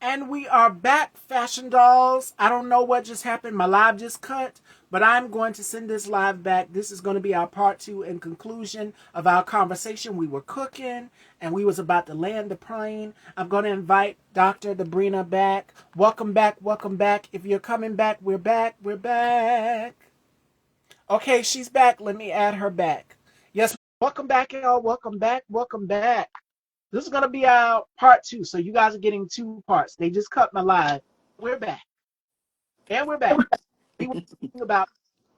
And we are back, fashion dolls. I don't know what just happened. My live just cut, but I'm going to send this live back. This is going to be our part two and conclusion of our conversation. We were cooking and we was about to land the plane. I'm going to invite Dr. Dabrina back. Welcome back, welcome back. If you're coming back, we're back, we're back. Okay, she's back. Let me add her back. Yes, welcome back, y'all. Welcome back, welcome back. This is gonna be our part two, so you guys are getting two parts. They just cut my live. We're back, and we're back. We were talking about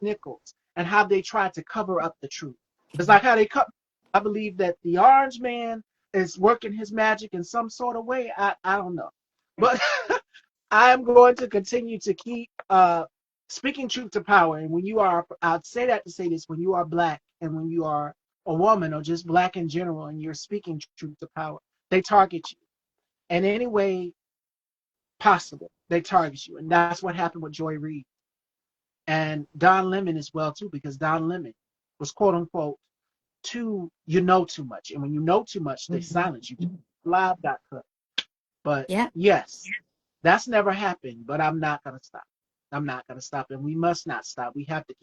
Nichols and how they tried to cover up the truth. It's like how they cut. I believe that the Orange Man is working his magic in some sort of way. I don't know, but I am going to continue to keep speaking truth to power. And when you are, I'd say that to say this: when you are black and when you are a woman or just black in general, and you're speaking truth to power, they target you in any way possible. They target you, and that's what happened with Joy Reid and Don Lemon as well too, because Don Lemon was quote unquote too you know too much, and when you know too much, they Mhm. silence you. Live got cut, but Yeah. yes, that's never happened. But I'm not gonna stop. I'm not gonna stop, and we must not stop. We have to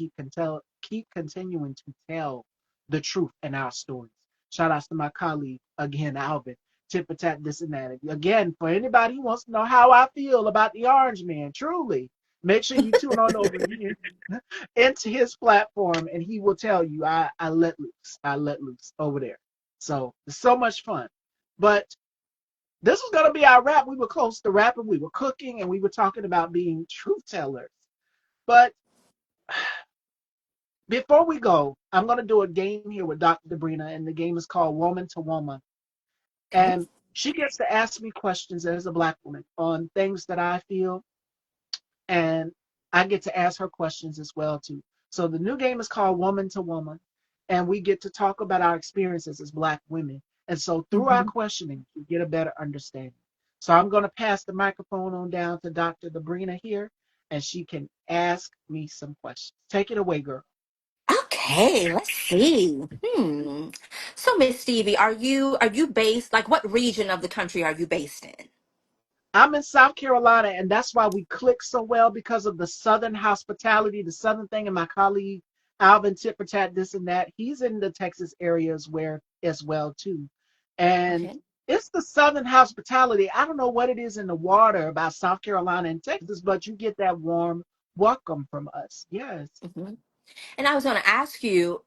keep continuing to tell the truth in our stories. Shout outs to my colleague again, Alvin. Tip for tat, this and that. Again, for anybody who wants to know how I feel about the Orange Man, truly, make sure you tune on over here into his platform, and he will tell you I let loose. I let loose over there. So it's so much fun. But this was gonna be our wrap. We were close to wrapping. We were cooking, and we were talking about being truth tellers. But before we go, I'm gonna do a game here with Dr. Dabrina, and the game is called Woman to Woman. Okay. And she gets to ask me questions as a black woman on things that I feel, and I get to ask her questions as well too. So the new game is called Woman to Woman, and we get to talk about our experiences as black women. And so through our Mhm. questioning, we get a better understanding. So I'm going to pass the microphone on down to Dr. Dabrina here, and she can ask me some questions. Take it away, girl. Okay, let's see. So Miss Stevie, are you based like what region of the country are you based in? I'm in South Carolina, and that's why we click so well because of the Southern hospitality, the Southern thing. And my colleague Alvin Tippertat, this and that, he's in the Texas areas where as well too, and Okay. it's the Southern hospitality. I don't know what it is in the water about South Carolina and Texas, but you get that warm welcome from us. Yes, hmm And I was going to ask you,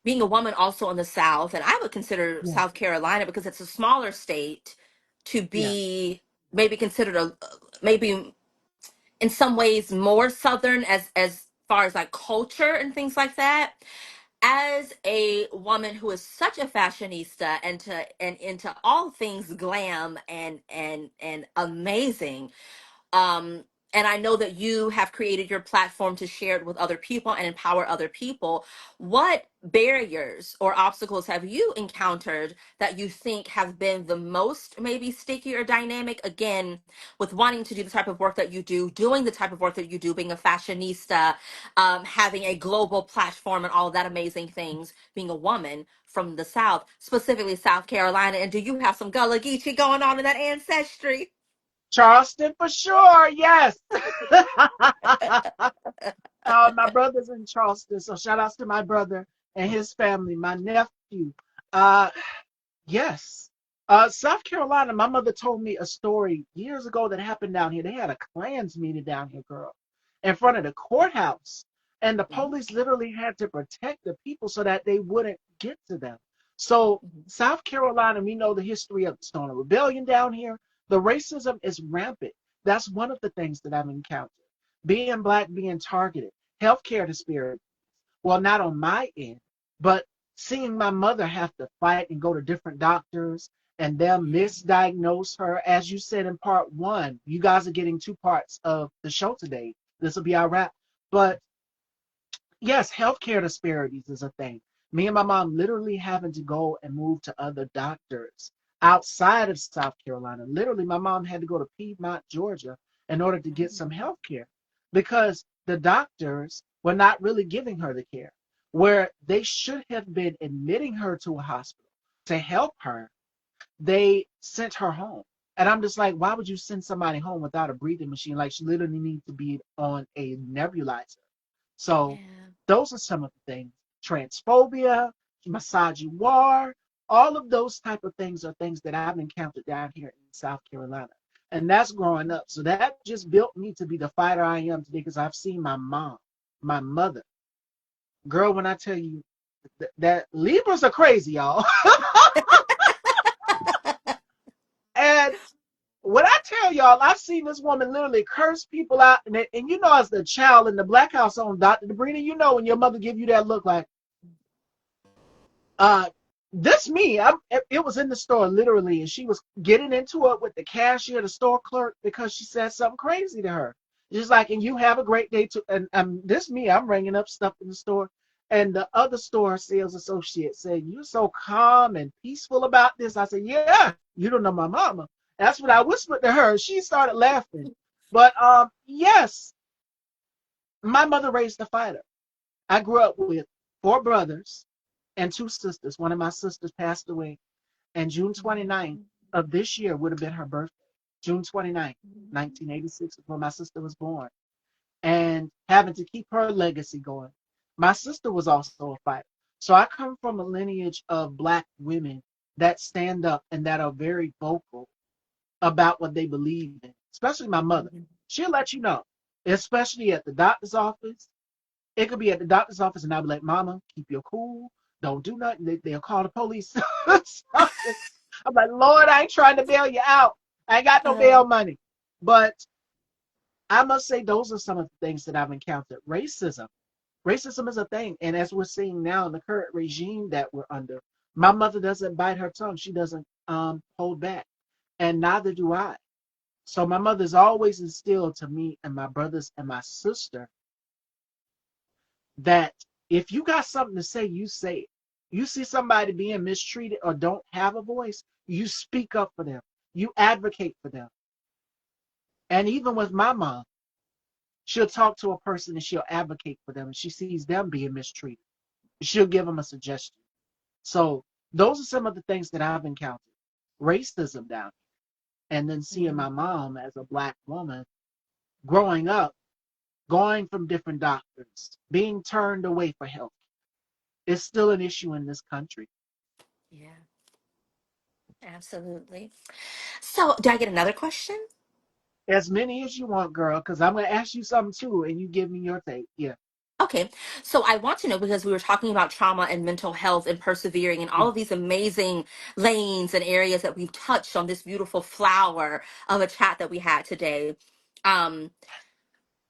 being a woman also in the South, and I would consider yeah, South Carolina because it's a smaller state to yeah. be maybe considered a maybe in some ways more Southern as far as like culture and things like that. As a woman who is such a fashionista and into all things glam and amazing, um and I know that you have created your platform to share it with other people and empower other people. What barriers or obstacles have you encountered that you think have been the most maybe sticky or dynamic, again, with wanting to do the type of work that you do, doing the type of work that you do, being a fashionista, having a global platform and all of that amazing things, being a woman from the South, specifically South Carolina? And do you have some Gullah Geechee going on in that ancestry? Charleston for sure. Yes. My brother's in Charleston, so shout outs to my brother and his family, my nephew. Uh, yes. South Carolina, my mother told me a story years ago that happened down here. They had a Klans meeting down here, girl, in front of the courthouse. And the Mhm, police literally had to protect the people so that they wouldn't get to them. So, mhm, South Carolina, we know the history of the Stoner Rebellion down here. The racism is rampant. That's one of the things that I've encountered. Being black, being targeted, healthcare disparities. Well, not on my end, but seeing my mother have to fight and go to different doctors and them yeah. misdiagnose her. As you said in part one, you guys are getting two parts of the show today. This will be our wrap. But yes, healthcare disparities is a thing. Me and my mom literally having to go and move to other doctors outside of South Carolina. Literally, my mom had to go to Piedmont, Georgia, in order to get some health care because the doctors were not really giving her the care. Where they should have been admitting her to a hospital to help her, they sent her home. And I'm just like, why would you send somebody home without a breathing machine? Like she literally needs to be on a nebulizer. So Yeah. those are some of the things. Transphobia, misogynoir, all of those type of things are things that I've encountered down here in South Carolina. And that's growing up. So that just built me to be the fighter I am today because I've seen my mom, my mother. Girl, when I tell you that Libras are crazy, y'all. And when I tell y'all, I've seen this woman literally curse people out, and you know, as the child in the black house on Dr. Dabrina, you know, when your mother give you that look like, uh, this me, it was in the store literally, and she was getting into it with the cashier, the store clerk, because she said something crazy to her. Just like, and you have a great day too. And this me, I'm ringing up stuff in the store, and the other store sales associate said, "You're so calm and peaceful about this." I said, "Yeah, you don't know my mama." That's what I whispered to her. She started laughing. But yes, my mother raised a fighter. I grew up with four brothers and two sisters. One of my sisters passed away, and June 29th Mhm. of this year would have been her birthday. June 29th, Mhm. 1986 is when my sister was born. And having to keep her legacy going. My sister was also a fighter. So I come from a lineage of Black women that stand up and that are very vocal about what they believe in, especially my mother. Mhm. She'll let you know, especially at the doctor's office. It could be at the doctor's office, and I'll be like, "Mama, keep your cool. Don't do nothing." They'll call the police. I'm like, "Lord, I ain't trying to bail you out. I ain't got no Uh, bail money." But I must say, those are some of the things that I've encountered. Racism. Racism is a thing. And as we're seeing now in the current regime that we're under, my mother doesn't bite her tongue. She doesn't hold back. And neither do I. So my mother's always instilled to me and my brothers and my sister that if you got something to say, you say it. You see somebody being mistreated or don't have a voice, you speak up for them. You advocate for them. And even with my mom, she'll talk to a person and she'll advocate for them. And she sees them being mistreated. She'll give them a suggestion. So those are some of the things that I've encountered. Racism down here. And then seeing my mhm. mom as a Black woman growing up, going from different doctors, being turned away for help. It's still an issue in this country. Yeah, absolutely. So, do I get another question? As many as you want, girl, because I'm going to ask you something too, and you give me your take. Yeah. Okay, so I want to know because we were talking about trauma and mental health and persevering and all Mm. of these amazing lanes and areas that we've touched on this beautiful flower of a chat that we had today. Um,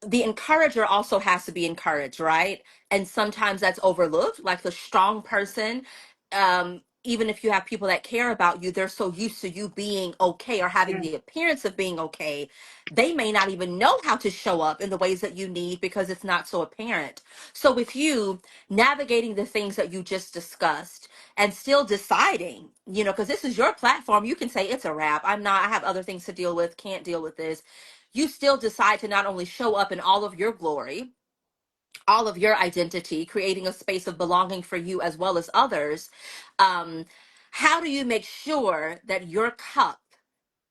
the encourager also has to be encouraged, right? And sometimes that's overlooked, like the strong person. Even if you have people that care about you, they're so used to you being okay or having Yeah. the appearance of being okay, they may not even know how to show up in the ways that you need because it's not so apparent. So, with you navigating the things that you just discussed and still deciding, because this is your platform, you can say it's a wrap. I'm not, I have other things to deal with, can't deal with this. You still decide to not only show up in all of your glory, all of your identity, creating a space of belonging for you as well as others. Um, how do you make sure that your cup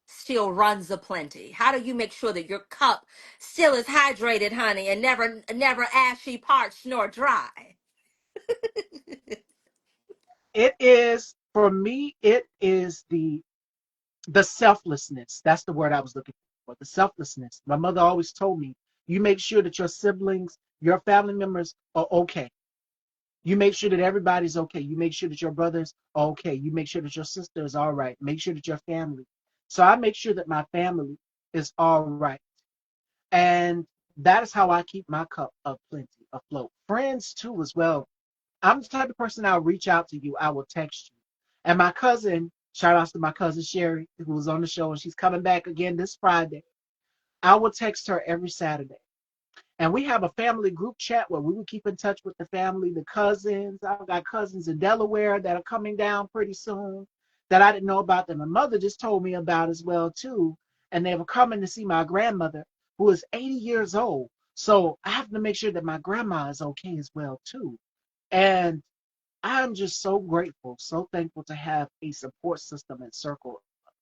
still runs aplenty? How do you make sure that your cup still is hydrated, honey, and never ashy, parched, nor dry? It is, for me, it is the selflessness. That's the word I was looking for. The selflessness. My mother always told me, you make sure that your siblings, your family members are okay. You make sure that everybody's okay. You make sure that your brothers are okay. You make sure that your sister is all right. Make sure that your family. So I make sure that my family is all right. And that is how I keep my cup of plenty afloat. Friends too, as well. I'm the type of person I'll reach out to you. I will text you. And my cousin, shout outs to my cousin Sherry, who was on the show, and she's coming back again this Friday. I will text her every Saturday. And we have a family group chat where we will keep in touch with the family, the cousins. I've got cousins in Delaware that are coming down pretty soon that I didn't know about that my mother just told me about as well too. And they were coming to see my grandmother, who is 80 years old. So I have to make sure that my grandma is okay as well too. And I'm just so grateful, so thankful to have a support system and circle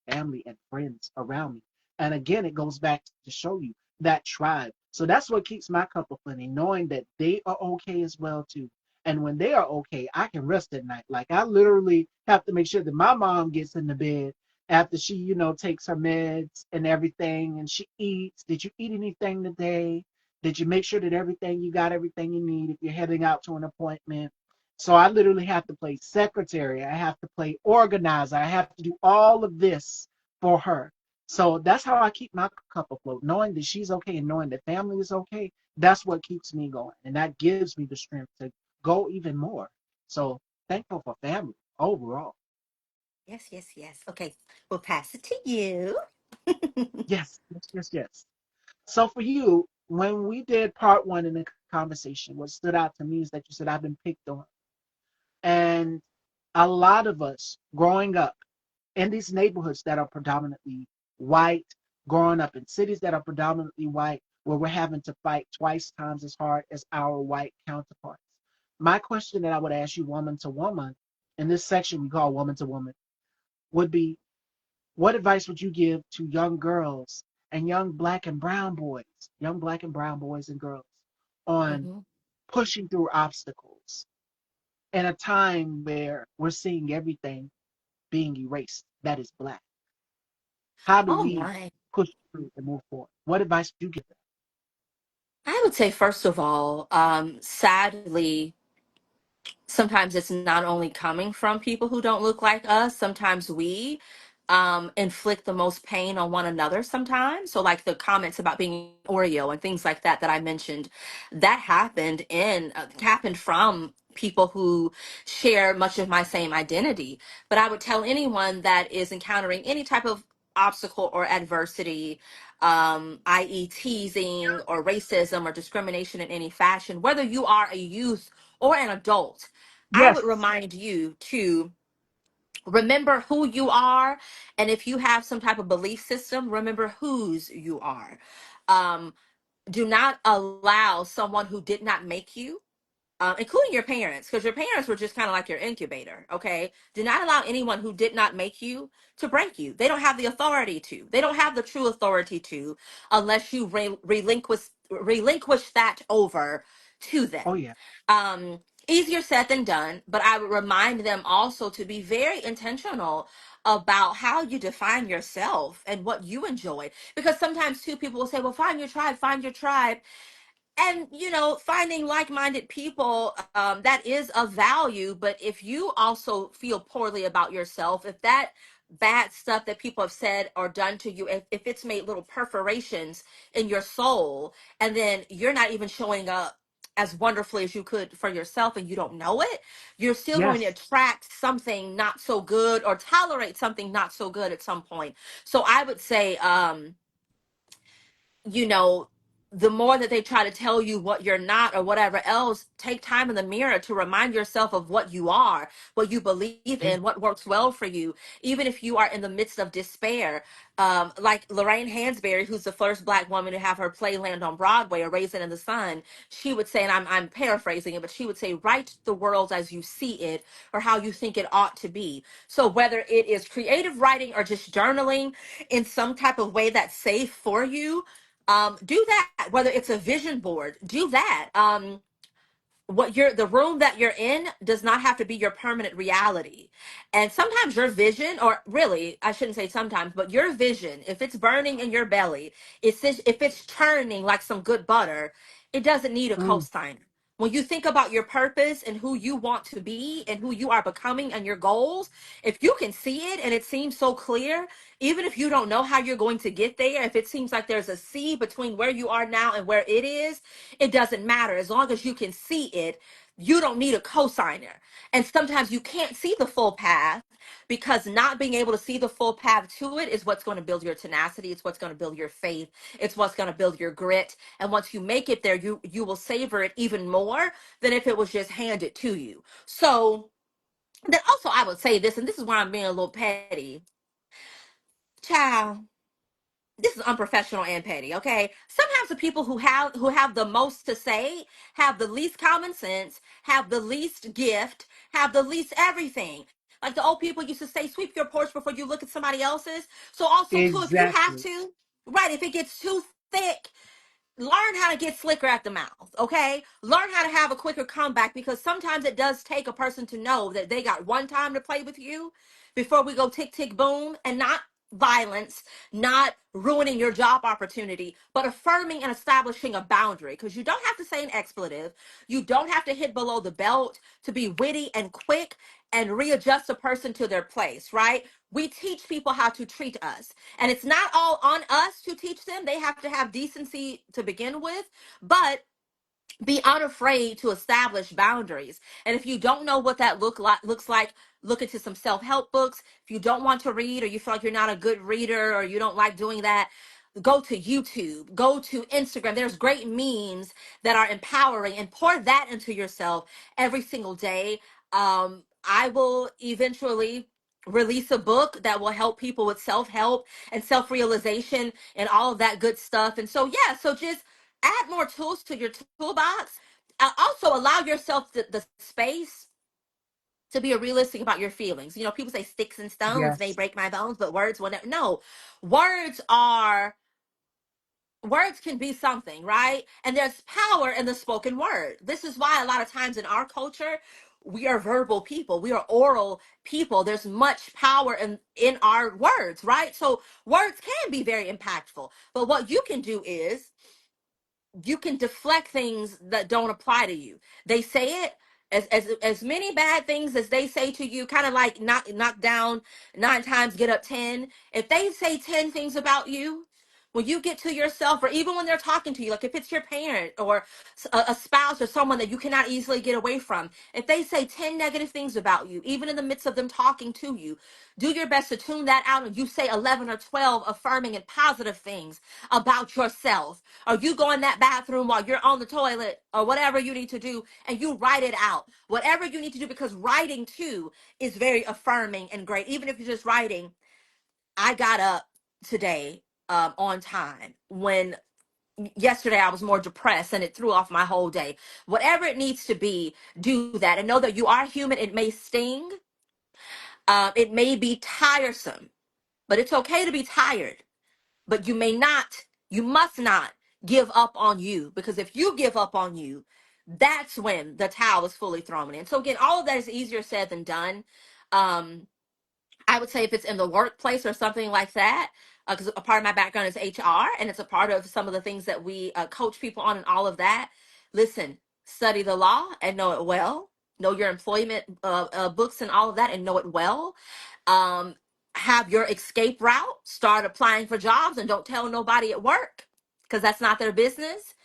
family and friends around me. And again, it goes back to show you that tribe. So that's what keeps my cup of plenty, knowing that they are okay as well too. And when they are okay, I can rest at night. Like I literally have to make sure that my mom gets in the bed after she, takes her meds and everything, and she eats. Did you eat anything today? Did you make sure that you got everything you need if you're heading out to an appointment? So I literally have to play secretary. I have to play organizer. I have to do all of this for her. So that's how I keep my cup afloat, knowing that she's okay and knowing that family is okay. That's what keeps me going. And that gives me the strength to go even more. So thankful for family overall. Yes, yes, yes. Okay, we'll pass it to you. Yes, yes, yes, yes. So for you, when we did part one in the conversation, what stood out to me is that you said I've been picked on. And a lot of us growing up in these neighborhoods that are predominantly white, growing up in cities that are predominantly white, where we're having to fight twice times as hard as our white counterparts. My question that I would ask you, woman to woman, in this section we call woman to woman, would be what advice would you give to young girls and young black and brown boys and girls on Hmm. pushing through obstacles in a time where we're seeing everything being erased that is black? How do Oh we my. push through and move forward? What advice would you give them? I would say, first of all, sadly, sometimes it's not only coming from people who don't look like us. Sometimes we inflict the most pain on one another sometimes. So like the comments about being Oreo and things like that I mentioned, that happened from people who share much of my same identity. But I would tell anyone that is encountering any type of obstacle or adversity, i.e. teasing or racism or discrimination in any fashion, whether you are a youth or an adult, I would Yes. remind you to remember who you are. And if you have some type of belief system, remember whose you are. Um, do not allow someone who did not make you, including your parents, because your parents were just kind of like your incubator. Okay, do not allow anyone who did not make you to break you. They don't have the authority to. They don't have the true authority to, unless you relinquish that over to Oh, them. yeah. Um, Easier said than done, but I would remind them also to be very intentional about how you define yourself and what you enjoy, because sometimes too people will say, well, find your tribe. And finding like-minded people, that is of value. But if you also feel poorly about yourself, if that bad stuff that people have said or done to you, if it's made little perforations in your soul, and then you're not even showing up as wonderfully as you could for yourself and you don't know it, you're still going to Yes. attract something not so good or tolerate something not so good at some point. So I would say, you know, the more that they try to tell you what you're not or whatever else, take time in the mirror to remind yourself of what you are, what you believe Yeah. in, what works well for you, even if you are in the midst of despair. Like Lorraine Hansberry, who's the first Black woman to have her play land on Broadway, A Raisin in the Sun, she would say, and I'm paraphrasing it, but she would say, write the world as you see it or how you think it ought to be. So whether it is creative writing or just journaling in some type of way that's safe for you, do that. Whether it's a vision board, do that. What you're the room that you're in does not have to be your permanent reality. And sometimes your vision, or really I shouldn't say sometimes, but your vision, if it's burning in your belly, if it's churning like some good butter, it doesn't need a Mm. cosigner. When you think about your purpose and who you want to be and who you are becoming and your goals, if you can see it and it seems so clear, even if you don't know how you're going to get there, if it seems like there's a sea between where you are now and where it is, it doesn't matter. As long as you can see it, you don't need a cosigner. And sometimes you can't see the full path, because not being able to see the full path to it is what's going to build your tenacity. It's what's going to build your faith. It's what's going to build your grit. And once you make it there, you will savor it even more than if it was just handed to you. So then also I would say this, and this is where I'm being a little petty. Child, this is unprofessional and petty. Okay, sometimes the people who have the most to say have the least common sense, have the least gift, have the least everything. Like the old people used to say, sweep your porch before you look at somebody else's. So also too, if you have Exactly. to, right, if it gets too thick, learn how to get slicker at the mouth, okay? Learn how to have a quicker comeback, because sometimes it does take a person to know that they got one time to play with you before we go tick tick boom. And not violence, not ruining your job opportunity, but affirming and establishing a boundary. Because you don't have to say an expletive, you don't have to hit below the belt to be witty and quick and readjust a person to their place, right? We teach people how to treat us. And it's not all on us to teach them. They have to have decency to begin with, but be unafraid to establish boundaries. And if you don't know what that looks like, look into some self-help books. If you don't want to read, or you feel like you're not a good reader, or you don't like doing that, go to YouTube, go to Instagram. There's great memes that are empowering, and pour that into yourself every single day. I will eventually release a book that will help people with self-help and self-realization and all of that good stuff. And so yeah, so just add more tools to your toolbox. Also allow yourself the space to be realistic about your feelings. You know, people say sticks and stones may Yes. break my bones, but words will never. No, words are words can be something, right? And there's power in the spoken word. This is why a lot of times in our culture, we are verbal people. We are oral people. There's much power in our words, right? So words can be very impactful. But what you can do is you can deflect things that don't apply to you. They say it as many bad things as they say to you, kind of like knock down 9 times, get up 10. If they say 10 things about you, when you get to yourself, or even when they're talking to you, like if it's your parent or a spouse or someone that you cannot easily get away from, if they say 10 negative things about you, even in the midst of them talking to you, do your best to tune that out, and you say 11 or 12 affirming and positive things about yourself. Or you go in that bathroom while you're on the toilet, or whatever you need to do, and you write it out. Whatever you need to do, because writing too is very affirming and great. Even if you're just writing, I got up today on time when yesterday I was more depressed and it threw off my whole day. Whatever it needs to be, do that. And know that you are human. It may sting, it may be tiresome, but it's okay to be tired. But you must not give up on you, because if you give up on you, that's when the towel is fully thrown in. So again, all of that is easier said than done. Um, I would say if it's in the workplace or something like that, because a part of my background is HR, and it's a part of some of the things that we coach people on and all of that. Listen, study the law and know it well. Know your employment books and all of that and know it well. Um, have your escape route. Start applying for jobs and don't tell nobody at work, because that's not their business.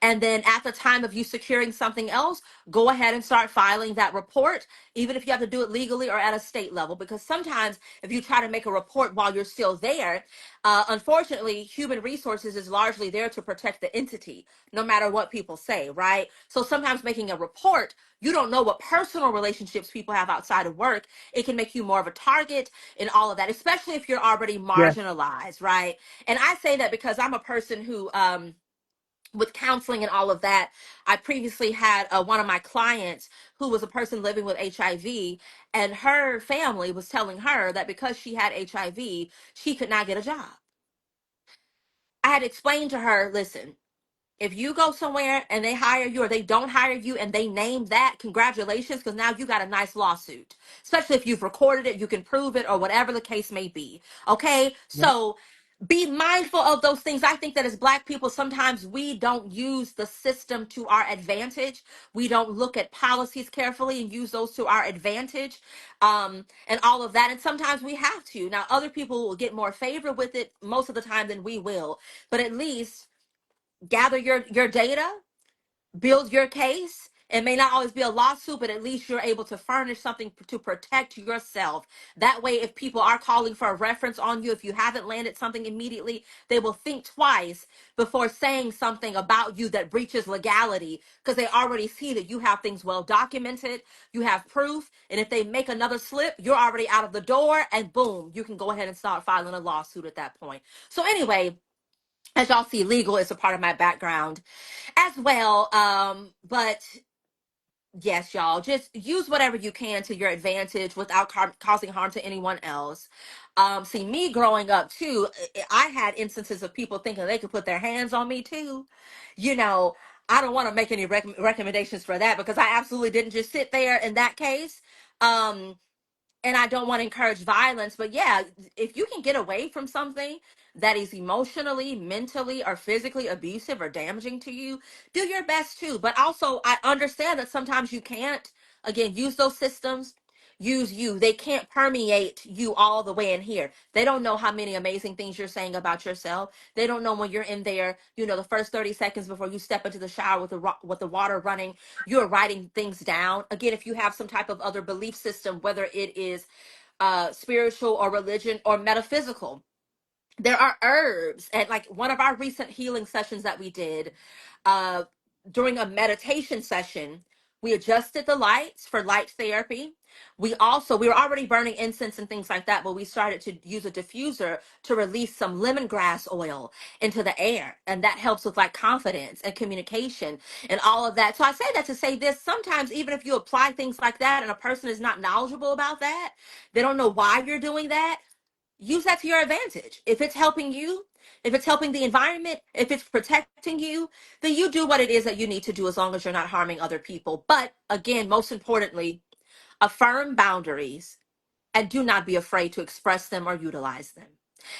And then at the time of you securing something else, go ahead and start filing that report, even if you have to do it legally or at a state level. Because sometimes if you try to make a report while you're still there, unfortunately, human resources is largely there to protect the entity, no matter what people say, right? So sometimes making a report, you don't know what personal relationships people have outside of work. It can make you more of a target in all of that, especially if you're already Yes. marginalized, right? And I say that because I'm a person who, with counseling and all of that, I previously had one of my clients who was a person living with HIV, and her family was telling her that because she had HIV, she could not get a job. I had explained to her, listen, if you go somewhere and they hire you or they don't hire you and they name that, congratulations, because now you got a nice lawsuit. Especially if you've recorded it, you can prove it, or whatever the case may be. Okay? Yep. So be mindful of those things. I think that as Black people, sometimes we don't use the system to our advantage. We don't look at policies carefully and use those to our advantage, and all of that. And sometimes we have to. Now, other people will get more favor with it most of the time than we will. But at least gather your data, build your case. It may not always be a lawsuit, but at least you're able to furnish something to protect yourself. That way, if people are calling for a reference on you, if you haven't landed something immediately, they will think twice before saying something about you that breaches legality, because they already see that you have things well documented, you have proof, and if they make another slip, you're already out of the door, and boom, you can go ahead and start filing a lawsuit at that point. So anyway, as y'all see, legal is a part of my background as well. But Yes, y'all. Just use whatever you can to your advantage without causing harm to anyone else. See, me growing up too, I had instances of people thinking they could put their hands on me too. You know, I don't want to make any recommendations for that because I absolutely didn't just sit there in that case. Um, and I don't want to encourage violence, but yeah, if you can get away from something that is emotionally, mentally, or physically abusive or damaging to you, do your best too. But also, I understand that sometimes you can't, again, use those systems. Use you. They can't permeate you all the way in here. They don't know how many amazing things you're saying about yourself. They don't know when you're in there, the first 30 seconds before you step into the shower with the water running, you're writing things down. Again, if you have some type of other belief system, whether it is spiritual or religion or metaphysical, there are herbs. And like one of our recent healing sessions that we did, uh during a meditation session, we adjusted the lights for light therapy. We were already burning incense and things like that, but we started to use a diffuser to release some lemongrass oil into the air, and that helps with like confidence and communication and all of that. So I say that to say this: sometimes even if you apply things like that and a person is not knowledgeable about that, they don't know why you're doing that, use that to your advantage. If it's helping you, if it's helping the environment, if it's protecting you, then you do what it is that you need to do as long as you're not harming other people. But again, most importantly, affirm boundaries and do not be afraid to express them or utilize them.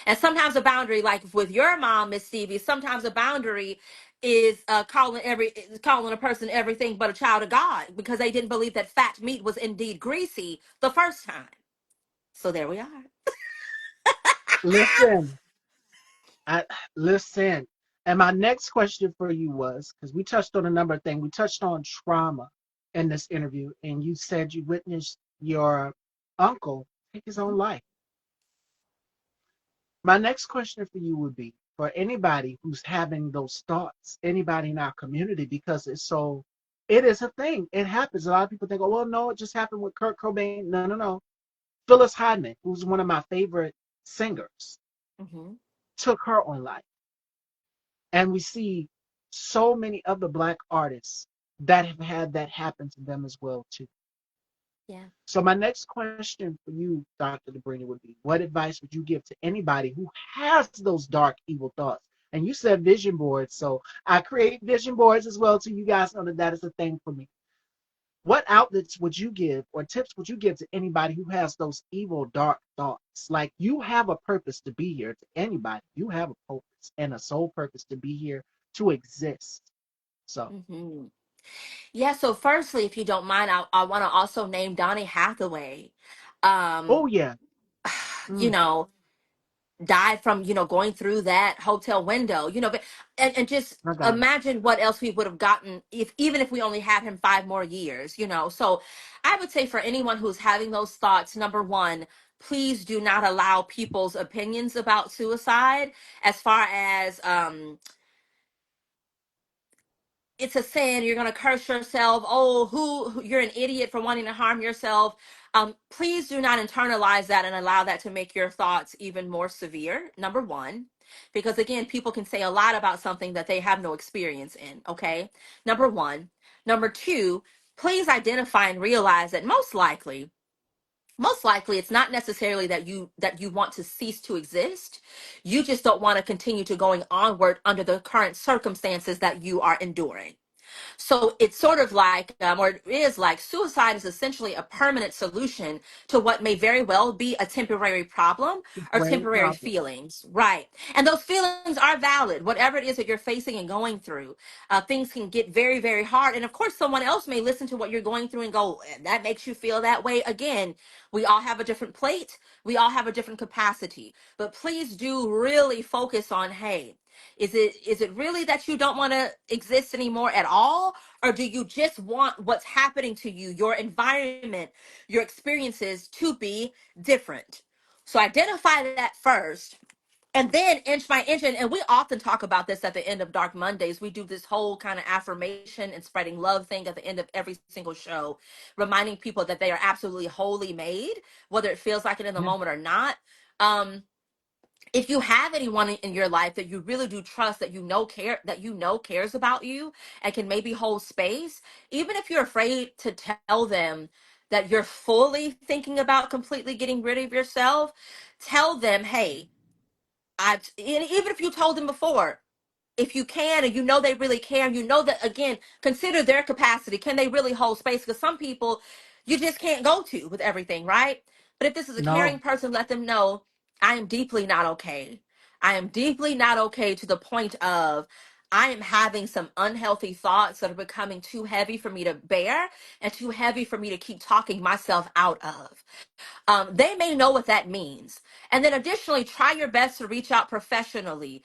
And sometimes a boundary, like with your mom, Miss Stevie, sometimes a boundary is calling a person everything but a child of God because they didn't believe that fat meat was indeed greasy the first time. So there we are. Listen, I listen. And my next question for you was, because we touched on a number of things. We touched on trauma in this interview, and you said you witnessed your uncle take his own Mhm. life. My next question for you would be for anybody who's having those thoughts, anybody in our community, because it is a thing. It happens. A lot of people think, oh, well, no, it just happened with Kurt Cobain. No, no, no. Phyllis Hyman, who's one of my favorite singers, Mhm. took her own life. And we see so many other Black artists that have had that happen to them as well, too. Yeah. So my next question for you, Dr. Dabrina, would be, what advice would you give to anybody who has those dark, evil thoughts? And you said vision boards, so I create vision boards as well, too. You guys know that that is a thing for me. What outlets would you give or tips would you give to anybody who has those evil, dark thoughts? Like, you have a purpose to be here. To anybody, you have a purpose and a sole purpose to be here, to exist. So, Mhm. Yeah, so firstly, if you don't mind, I want to also name Donny Hathaway. Um, oh yeah. you Mm, know, died from, going through that hotel window, but and just my God. imagine what else we would have gotten if even if we only had him 5 more years. So I would say for anyone who's having those thoughts, number one, please do not allow people's opinions about suicide as far as it's a sin, you're going to curse yourself, oh, you're an idiot for wanting to harm yourself. Please do not internalize that and allow that to make your thoughts even more severe, number one, because again, people can say a lot about something that they have no experience in. Okay, number one. Number two, please identify and realize that most likely it's not necessarily that you want to cease to exist. You just don't want to continue to going onward under the current circumstances that you are enduring. So it's sort of like, or it is like, suicide is essentially a permanent solution to what may very well be a temporary problem or Brain temporary problem. feelings, right? And those feelings are valid, whatever it is that you're facing and going through. Things can get very, very hard. And of course, someone else may listen to what you're going through and go, that makes you feel that way. Again, we all have a different plate, we all have a different capacity. But please do really focus on, hey, is it really that you don't want to exist anymore at all, or do you just want what's happening to you, your environment, your experiences to be different? So identify that first, and then inch by inch. And we often talk about this at the end of Dark Mondays. We do this whole kind of affirmation and spreading love thing at the end of every single show, reminding people that they are absolutely wholly made, whether it feels like it in the Yeah. moment or not. um if you have anyone in your life that you really do trust, that you know cares about you and can maybe hold space, even if you're afraid to tell them that you're fully thinking about completely getting rid of yourself, tell them, hey, and even if you told them before, if you can, and you know they really care, and you know that, again, consider their capacity. Can they really hold space? Because some people you just can't go to with everything, right? But if this is a caring No. person, let them know, I am deeply not okay. I am deeply not okay, to the point of I am having some unhealthy thoughts that are becoming too heavy for me to bear and too heavy for me to keep talking myself out of. They may know what that means. And then additionally, try your best to reach out professionally.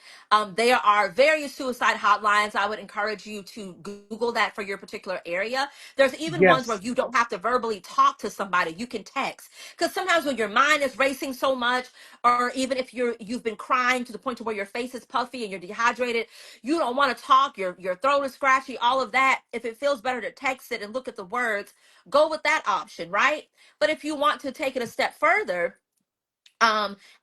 There are various suicide hotlines. I would encourage you to Google that for your particular area. There's even ones where Yes. you don't have to verbally talk to somebody. You can text. Because sometimes when your mind is racing so much, or even if you've been crying to the point to where your face is puffy and you're dehydrated, you don't want to talk, your throat is scratchy, all of that. If it feels better to text it and look at the words, go with that option, right? But if you want to take it a step further,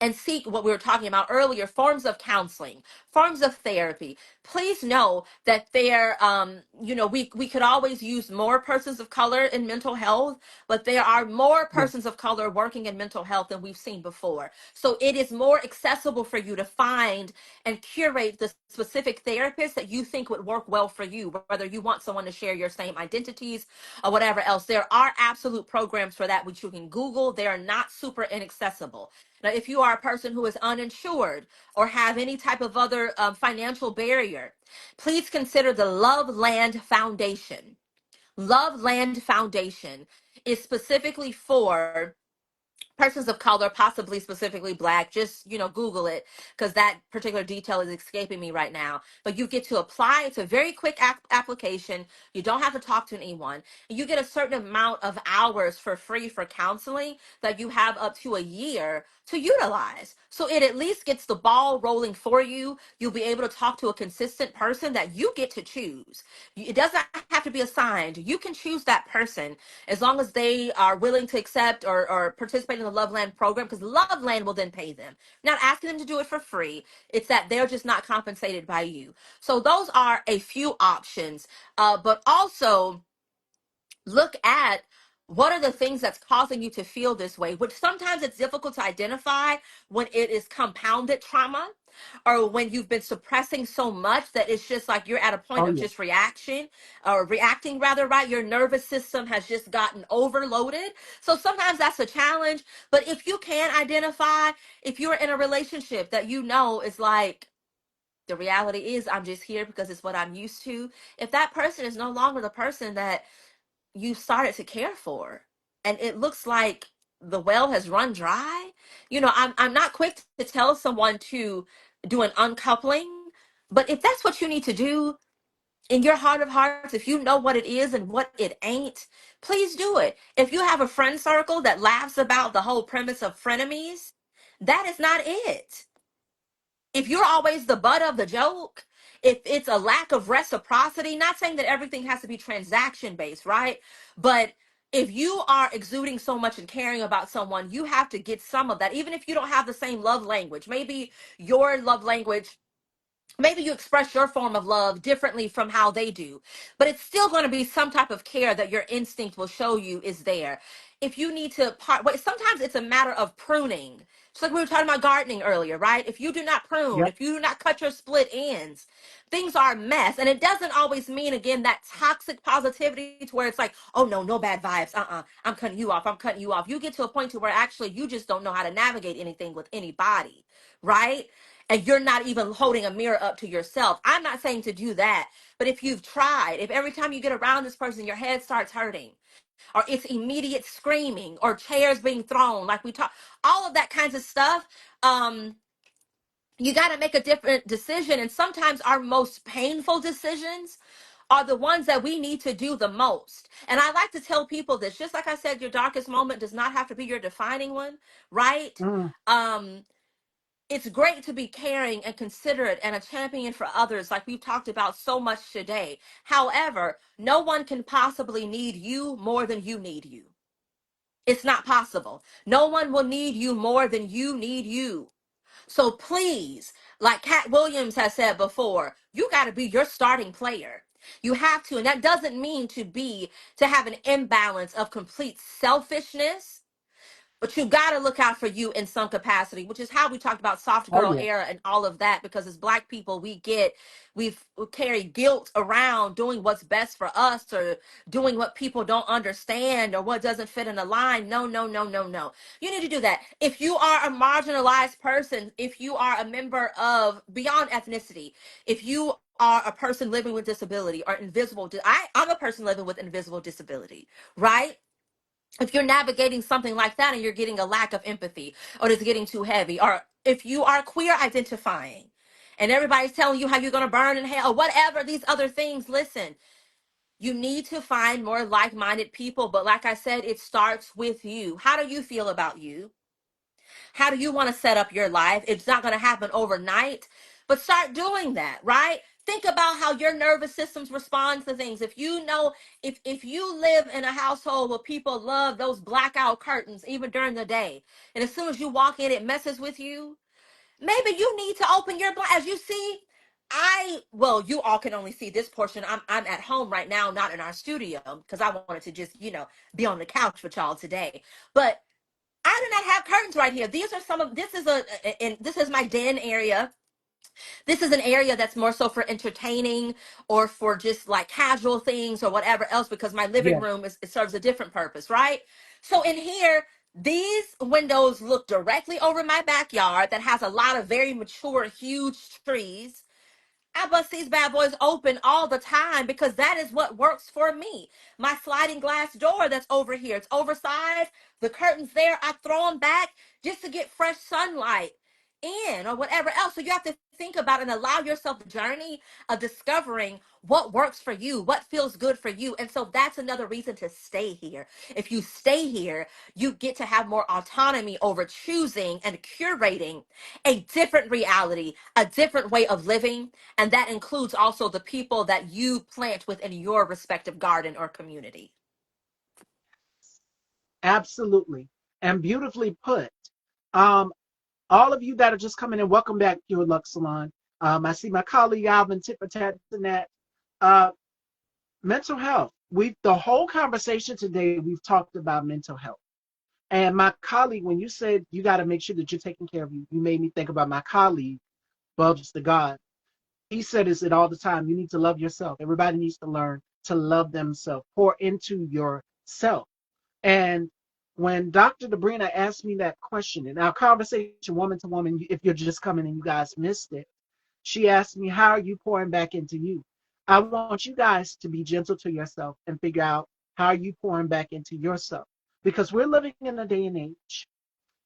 and seek what we were talking about earlier, forms of counseling, forms of therapy, please know that we could always use more persons of color in mental health, but there are more Yes. persons of color working in mental health than we've seen before. So it is more accessible for you to find and curate the specific therapist that you think would work well for you, whether you want someone to share your same identities or whatever else. There are absolute programs for that, which you can Google. They are not super inaccessible. Now, if you are a person who is uninsured or have any type of other financial barrier, please consider the Love Land Foundation. Love Land Foundation is specifically for persons of color, possibly specifically black. Just, Google it, because that particular detail is escaping me right now. But you get to apply. It's a very quick application. You don't have to talk to anyone. You get a certain amount of hours for free for counseling that you have up to a year to utilize. So it at least gets the ball rolling for you. You'll be able to talk to a consistent person that you get to choose. It doesn't have to be assigned. You can choose that person as long as they are willing to accept or participate in the Loveland program, because Loveland will then pay them. Not asking them to do it for free. It's that they're just not compensated by you. So those are a few options. But also, look at what are the things that's causing you to feel this way, which sometimes it's difficult to identify when it is compounded trauma, or when you've been suppressing so much that it's just like you're at a point Oh of yeah. just reacting rather, right? Your nervous system has just gotten overloaded. So sometimes that's a challenge. But if you can identify, if you're in a relationship that you know is like, the reality is I'm just here because it's what I'm used to. If that person is no longer the person that you started to care for, and it looks like the well has run dry, I'm not quick to tell someone to do an uncoupling. But if that's what you need to do in your heart of hearts, if you know what it is and what it ain't, please do it. If you have a friend circle that laughs about the whole premise of frenemies, that is not it. If you're always the butt of the joke, if it's a lack of reciprocity, not saying that everything has to be transaction based, right? But if you are exuding so much and caring about someone, you have to get some of that, even if you don't have the same love language. Maybe your love language, maybe you express your form of love differently from how they do, but it's still going to be some type of care that your instinct will show you is there. If you need to part wait, sometimes it's a matter of pruning. Just like we were talking about gardening earlier, right? If you do not prune, Yep. if you do not cut your split ends, things are a mess. And it doesn't always mean, again, that toxic positivity to where it's like, oh no, no bad vibes, I'm cutting you off, I'm cutting you off. You get to a point to where actually you just don't know how to navigate anything with anybody, right? And you're not even holding a mirror up to yourself. I'm not saying to do that, but if you've tried, if every time you get around this person, your head starts hurting, or it's immediate screaming, or chairs being thrown, like we talk, all of that kinds of stuff, you got to make a different decision. And sometimes our most painful decisions are the ones that we need to do the most. And I like to tell people this, just like I said, your darkest moment does not have to be your defining one, right? Mm. Um, it's great to be caring and considerate and a champion for others, like we've talked about so much today. However, no one can possibly need you more than you need you. It's not possible. No one will need you more than you need you. So please, like Cat Williams has said before, you got to be your starting player. You have to, and that doesn't mean to have an imbalance of complete selfishness, but you got to look out for you in some capacity, which is how we talked about soft Oh girl yeah. era and all of that. Because as Black people, we carry guilt around doing what's best for us, or doing what people don't understand, or what doesn't fit in a line. No, no, no, no, no. You need to do that. If you are a marginalized person, if you are a member of beyond ethnicity, if you are a person living with disability or I'm a person living with invisible disability, right? If you're navigating something like that and you're getting a lack of empathy, or it's getting too heavy, or if you are queer identifying and everybody's telling you how you're going to burn in hell or whatever, these other things, listen, you need to find more like-minded people. But like I said, it starts with you. How do you feel about you? How do you want to set up your life? It's not going to happen overnight, but start doing that, right? Think about how your nervous systems respond to things. If you know, if you live in a household where people love those blackout curtains even during the day, and as soon as you walk in, it messes with you, maybe you need to open your blind. As you see, well, you all can only see this portion. I'm at home right now, not in our studio, because I wanted to just, be on the couch with y'all today. But I do not have curtains right here. These are some of this is and this is my den area. This is an area that's more so for entertaining or for just like casual things or whatever else, because my living Yeah. room it serves a different purpose, right? So in here, these windows look directly over my backyard that has a lot of very mature, huge trees. I bust these bad boys open all the time because that is what works for me. My sliding glass door that's over here, it's oversized. The curtains there, I throw them back just to get fresh sunlight in or whatever else. So you have to think about and allow yourself the journey of discovering what works for you, what feels good for you. And so that's another reason to stay here. If you stay here, you get to have more autonomy over choosing and curating a different reality, a different way of living, and that includes also the people that you plant within your respective garden or community. Absolutely. And beautifully put. Um, all of you that are just coming in, welcome back to your Lux Salon. I see my colleague Alvin tip for tat and that. Uh, mental health. The whole conversation today, we've talked about mental health. And my colleague, when you said you got to make sure that you're taking care of you, you made me think about my colleague, Bubs the God. He said it all the time. You need to love yourself. Everybody needs to learn to love themselves. Pour into yourself. And when Dr. Dabrina asked me that question in our conversation, woman to woman, if you're just coming and you guys missed it, she asked me, how are you pouring back into you? I want you guys to be gentle to yourself and figure out how are you pouring back into yourself. Because we're living in a day and age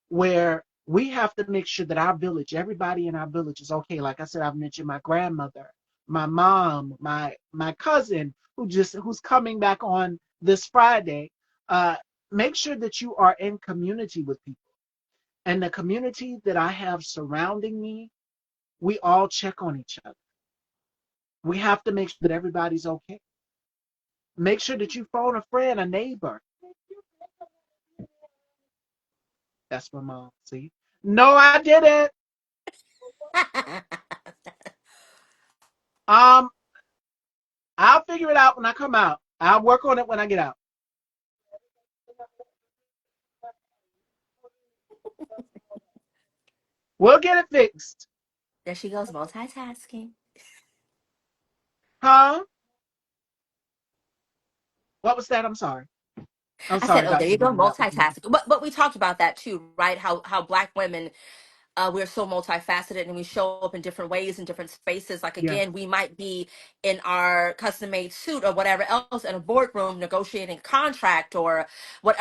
where we have to make sure that our village, everybody in our village is okay. Like I said, I've mentioned my grandmother, my mom, my cousin who's coming back on this Friday. Uh, make sure that you are in community with people. And the community that I have surrounding me, we all check on each other. We have to make sure that everybody's okay. Make sure that you phone a friend, a neighbor. That's my mom. See? No, I didn't. Um, I'll figure it out when I come out. I'll work on it when I get out. We'll get it fixed. There she goes, multitasking. Huh? What was that? I'm sorry. I'm I said, sorry, oh, there Dr. you go, Dabrina. That was me. multitasking. But we talked about that too, right? How Black women, we're so multifaceted and we show up in different ways in different spaces. Like Yeah. again, we might be in our custom made suit or whatever else in a boardroom negotiating a contract, or like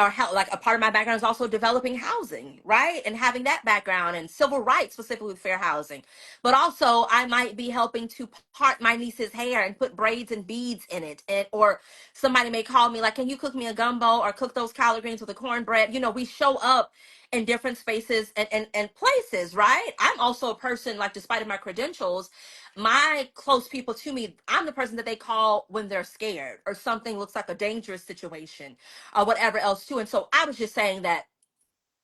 a part of my background is also developing housing, right? And having that background and civil rights, specifically with fair housing. But also I might be helping to part my niece's hair and put braids and beads in it. Or somebody may call me like, can you cook me a gumbo or cook those collard greens with a cornbread? We show up in different spaces and places, right? I'm also a person, like, despite of my credentials, my close people to me, I'm the person that they call when they're scared or something looks like a dangerous situation or whatever else too. And so I was just saying that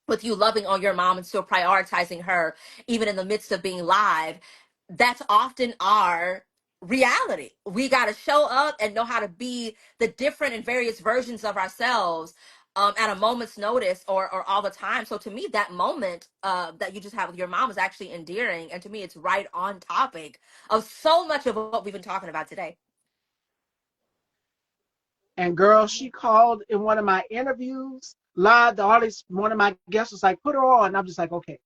with you loving on your mom and still prioritizing her even in the midst of being live, that's often our reality. We got to show up and know how to be the different and various versions of ourselves at a moment's notice, or all the time. So to me, that moment that you just had with your mom is actually endearing, and to me it's right on topic of so much of what we've been talking about today. And girl, she called in one of my interviews live. The artist, one of my guests was like, put her on. I'm just like, okay,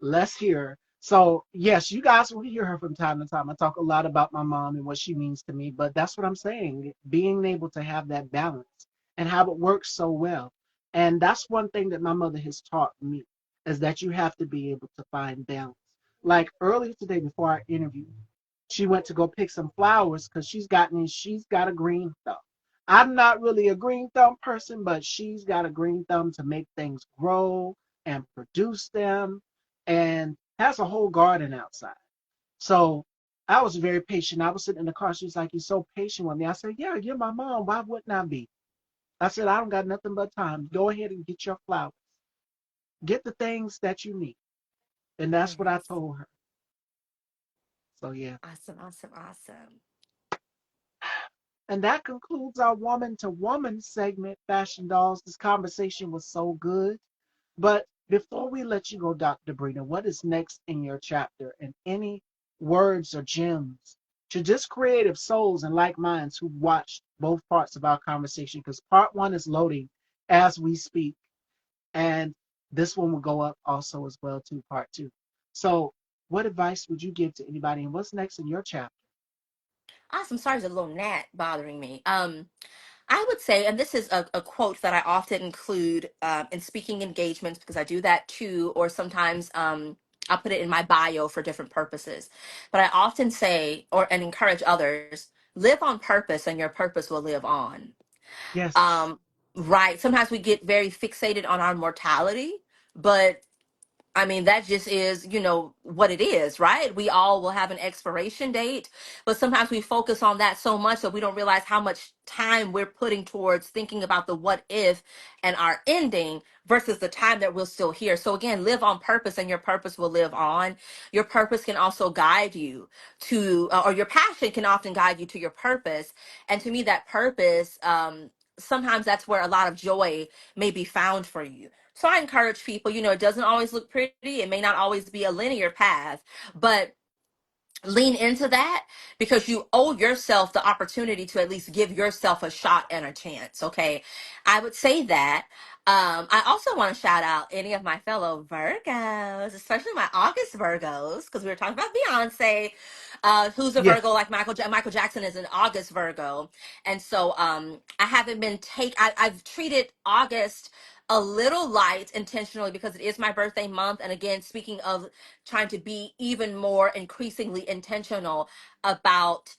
let's hear her. So yes, you guys will hear her from time to time. I talk a lot about my mom and what she means to me, but that's what I'm saying. Being able to have that balance and how it works so well. And that's one thing that my mother has taught me is that you have to be able to find balance. Like earlier today before our interview, she went to go pick some flowers because she's got a green thumb. I'm not really a green thumb person, but she's got a green thumb to make things grow and produce them and has a whole garden outside. So I was very patient. I was sitting in the car. She's like, "You're so patient with me." I said, "Yeah, you're my mom. Why wouldn't I be?" I said, "I don't got nothing but time. Go ahead and get your flowers. Get the things that you need." And that's what I Yes. told her. So yeah. Awesome, awesome, awesome. And that concludes our woman to woman segment, Fashion Dolls. This conversation was so good. But before we let you go, Dr. Dabrina, what is next in your chapter, and any words or gems to just creative souls and like minds who watched both parts of our conversation? Because part one is loading as we speak, and this one will go up also as well to part two. So, what advice would you give to anybody, and what's next in your chapter? Awesome. Sorry, there's a little gnat bothering me. I would say, and this is a quote that I often include in speaking engagements because I do that too, or sometimes I'll put it in my bio for different purposes. But I often say, or and encourage others, live on purpose, and your purpose will live on. Yes. Um, right. Sometimes we get very fixated on our mortality, but I mean, that just is, what it is, right? We all will have an expiration date, but sometimes we focus on that so much that we don't realize how much time we're putting towards thinking about the what if and our ending versus the time that we're still here. So again, live on purpose and your purpose will live on. Your purpose can also guide you to, or your passion can often guide you to your purpose. And to me, that purpose, sometimes that's where a lot of joy may be found for you. So I encourage people, it doesn't always look pretty. It may not always be a linear path, but lean into that because you owe yourself the opportunity to at least give yourself a shot and a chance. Okay. I would say that. I also want to shout out any of my fellow Virgos, especially my August Virgos, because we were talking about Beyonce, who's a Virgo, Yes. like Michael Jackson is an August Virgo. And so I haven't been I've treated August a little light intentionally because it is my birthday month. And again, speaking of trying to be even more increasingly intentional about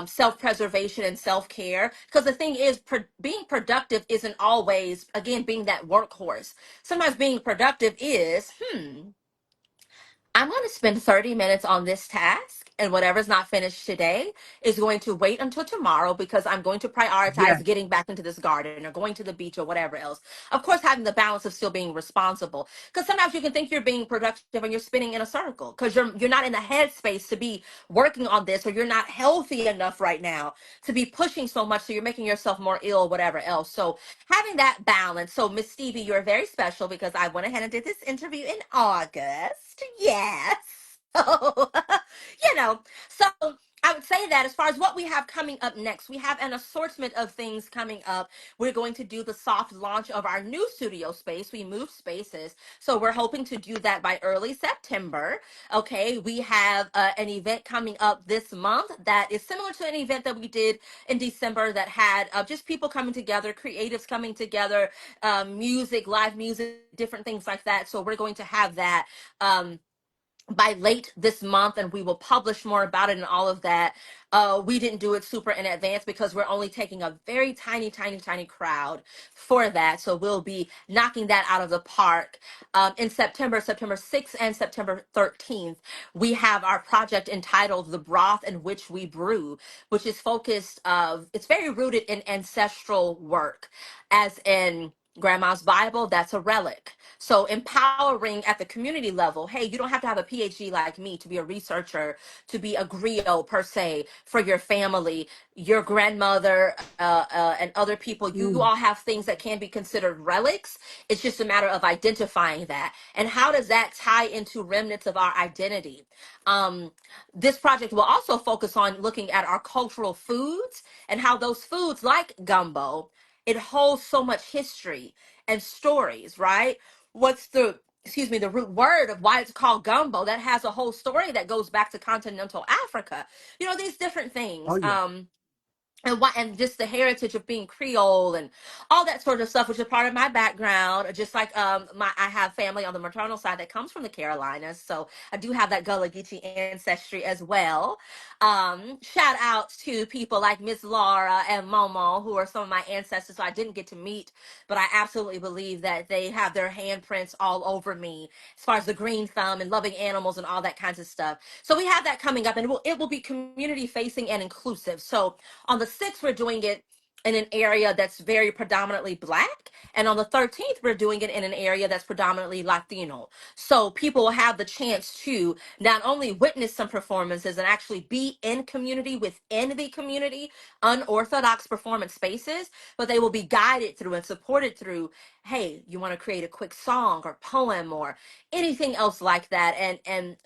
self-preservation and self-care, because the thing is, being productive isn't always, again, being that workhorse. Sometimes being productive is I'm going to spend 30 minutes on this task, and whatever's not finished today is going to wait until tomorrow because I'm going to prioritize Yes. getting back into this garden or going to the beach or whatever else. Of course, having the balance of still being responsible, because sometimes you can think you're being productive and you're spinning in a circle because you're not in the headspace to be working on this, or you're not healthy enough right now to be pushing so much, so you're making yourself more ill, whatever else. So having that balance. So Miss Stevie, you're very special because I went ahead and did this interview in August. Yes. So, you know, so I would say that as far as what we have coming up next, we have an assortment of things coming up. We're going to do the soft launch of our new studio space. We moved spaces. So we're hoping to do that by early September. Okay. We have an event coming up this month that is similar to an event that we did in December that had just people coming together, creatives coming together, music, live music, different things like that. So we're going to have that. By late this month, and we will publish more about it and all of that. We didn't do it super in advance because we're only taking a very tiny, tiny, tiny crowd for that. So we'll be knocking that out of the park in September 6th and September 13th. We have our project entitled The Broth in Which We Brew, which is focused it's very rooted in ancestral work, as in Grandma's Bible, that's a relic. So empowering at the community level, hey, you don't have to have a PhD like me to be a researcher, to be a griot per se for your family, your grandmother, and other people. You Mm. all have things that can be considered relics. It's just a matter of identifying that. And how does that tie into remnants of our identity? Um, this project will also focus on looking at our cultural foods and how those foods like gumbo, it holds so much history and stories, right? What's the, excuse me, the root word of why it's called gumbo? That has a whole story that goes back to continental Africa. You know, these different Oh things. yeah. And why, and just the heritage of being Creole and all that sort of stuff, which is part of my background. Just like my, I have family on the maternal side that comes from the Carolinas, so I do have that Gullah Geechee ancestry as well. Shout outs to people like Miss Laura and Momo, who are some of my ancestors who I didn't get to meet, but I absolutely believe that they have their handprints all over me as far as the green thumb and loving animals and all that kinds of stuff. So we have that coming up, and it will be community facing and inclusive. So on the 6th, we're doing it in an area that's very predominantly Black. And on the 13th, we're doing it in an area that's predominantly Latino. So people will have the chance to not only witness some performances and actually be in community within the community, unorthodox performance spaces, but they will be guided through and supported through, hey, you want to create a quick song or poem or anything else like that. And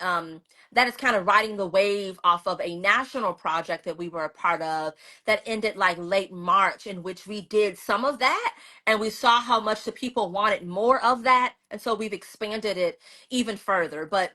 that is kind of riding the wave off of a national project that we were a part of that ended like late March, in which we did some of that and we saw how much the people wanted more of that. And so we've expanded it even further. But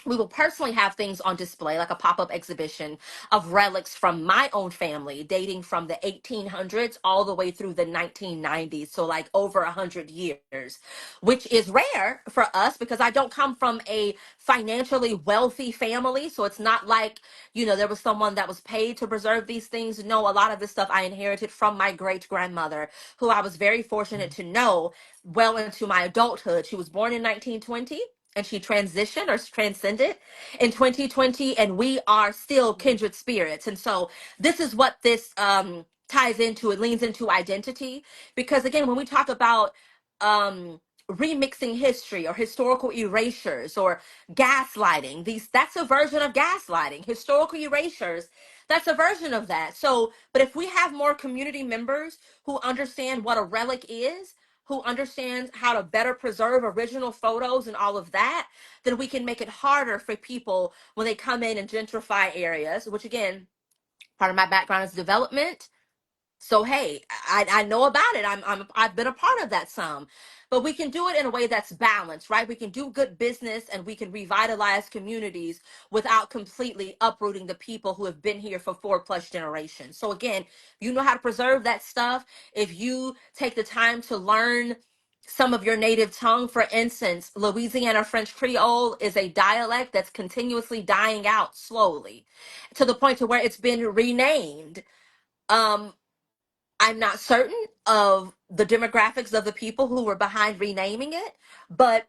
we will personally have things on display, like a pop-up exhibition of relics from my own family, dating from the 1800s all the way through the 1990s. So like over 100 years, which is rare for us because I don't come from a financially wealthy family. So it's not like, there was someone that was paid to preserve these things. No, a lot of this stuff I inherited from my great grandmother, who I was very fortunate to know well into my adulthood. She was born in 1920 and she transitioned or transcended in 2020, and we are still kindred spirits. And so this is what this ties into. It leans into identity, because again, when we talk about remixing history or historical erasures or gaslighting, that's a version of gaslighting. Historical erasures, that's a version of that. So but if we have more community members who understand what a relic is, who understands how to better preserve original photos and all of that, then we can make it harder for people when they come in and gentrify areas, which again, part of my background is development. So hey, I know about it. I've been a part of that some. But we can do it in a way that's balanced, right? We can do good business and we can revitalize communities without completely uprooting the people who have been here for 4+ generations. So again, you know how to preserve that stuff. If you take the time to learn some of your native tongue, for instance, Louisiana French Creole is a dialect that's continuously dying out slowly to the point to where it's been renamed. Um, I'm not certain of the demographics of the people who were behind renaming it, but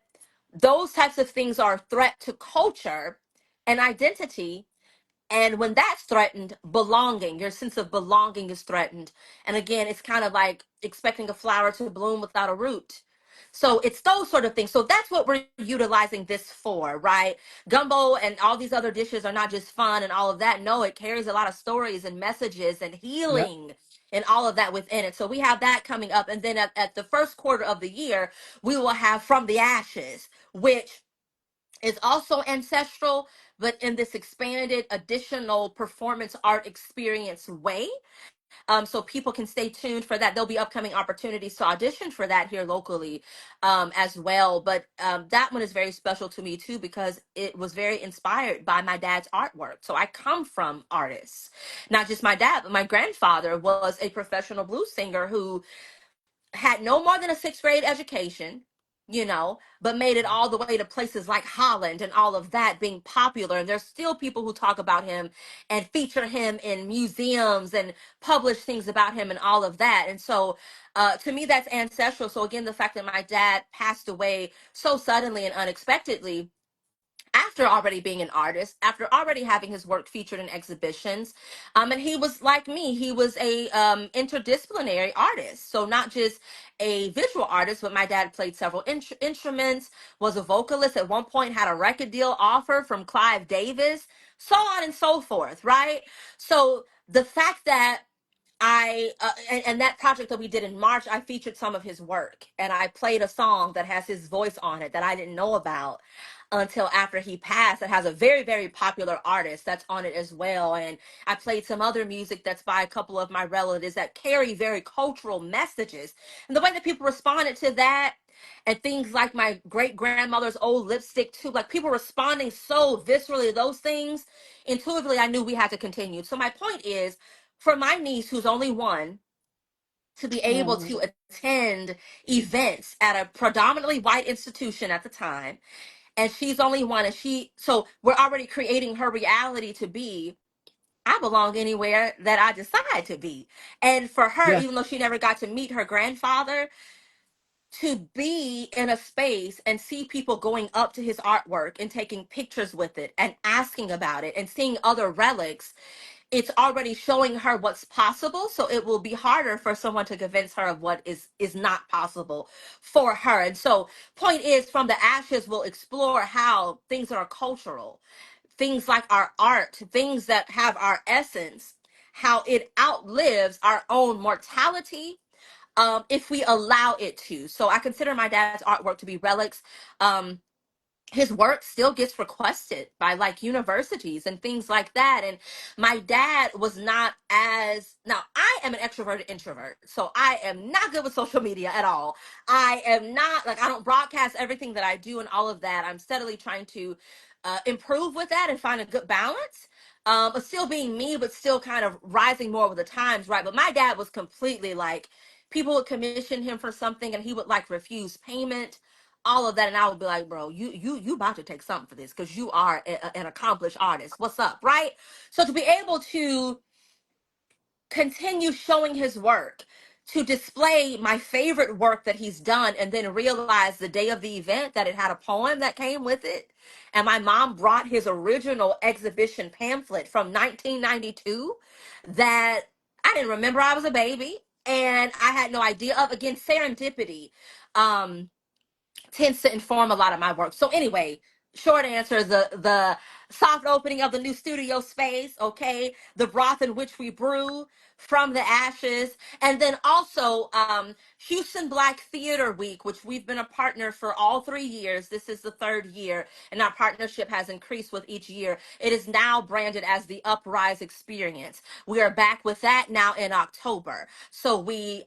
those types of things are a threat to culture and identity. And when that's threatened, belonging, your sense of belonging is threatened. And again, it's kind of like expecting a flower to bloom without a root. So it's those sort of things. So that's what we're utilizing this for, right? Gumbo and all these other dishes are not just fun and all of that. No, it carries a lot of stories and messages and Yep. healing and all of that within it. So we have that coming up. And then at the first quarter of the year, we will have From the Ashes, which is also ancestral, but in this expanded additional performance art experience way. So people can stay tuned for that. There'll be upcoming opportunities to audition for that here locally as well. But that one is very special to me too, because it was very inspired by my dad's artwork. So I come from artists, not just my dad, but my grandfather was a professional blues singer who had no more than a 6th grade education, but made it all the way to places like Holland and all of that, being popular. And there's still people who talk about him and feature him in museums and publish things about him and all of that. And so to me, that's ancestral. So again, the fact that my dad passed away so suddenly and unexpectedly after after already being an artist, after already having his work featured in exhibitions. And he was like me, he was a interdisciplinary artist. So not just a visual artist, but my dad played several instruments, was a vocalist at one point, had a record deal offer from Clive Davis, so on and so forth, right? So the fact that and that project that we did in March, I featured some of his work and I played a song that has his voice on it that I didn't know about until after he passed. It has a very, very popular artist that's on it as well. And I played some other music that's by a couple of my relatives that carry very cultural messages. And the way that people responded to that, and things like my great grandmother's old lipstick too, like people responding so viscerally to those things, intuitively, I knew we had to continue. So my point is, for my niece, who's only one, to be able Mhm. to attend events at a predominantly white institution at the time, and she's only one, and so we're already creating her reality to be, I belong anywhere that I decide to be. And for her, Yeah. even though she never got to meet her grandfather, to be in a space and see people going up to his artwork and taking pictures with it and asking about it and seeing other relics, it's already showing her what's possible. So it will be harder for someone to convince her of what is not possible for her. And so point is, from the ashes, we'll explore how things that are cultural, things like our art, things that have our essence, how it outlives our own mortality, if we allow it to. So I consider my dad's artwork to be relics. His work still gets requested by like universities and things like that. And my dad was not as, now I am an extroverted introvert, so I am not good with social media at all. I am not like, I don't broadcast everything that I do and all of that. I'm steadily trying to improve with that and find a good balance. But still being me, but still kind of rising more with the times, right? But my dad was completely like, people would commission him for something and he would like refuse payment, all of that, and I would be like, bro, you about to take something for this because you are an accomplished artist. What's up, right? So to be able to continue showing his work, to display my favorite work that he's done, and then realize the day of the event that it had a poem that came with it, and my mom brought his original exhibition pamphlet from 1992 that I didn't remember, I was a baby and I had no idea of. Again, serendipity. Um, Tends to inform a lot of my work. So anyway, short answer, the soft opening of the new studio space, okay, the broth in which we brew from the ashes, and then also Houston Black Theater Week, which we've been a partner for all 3 years. This is the third year, and our partnership has increased with each year. It is now branded as the Uprise Experience. We are back with that now in October. So we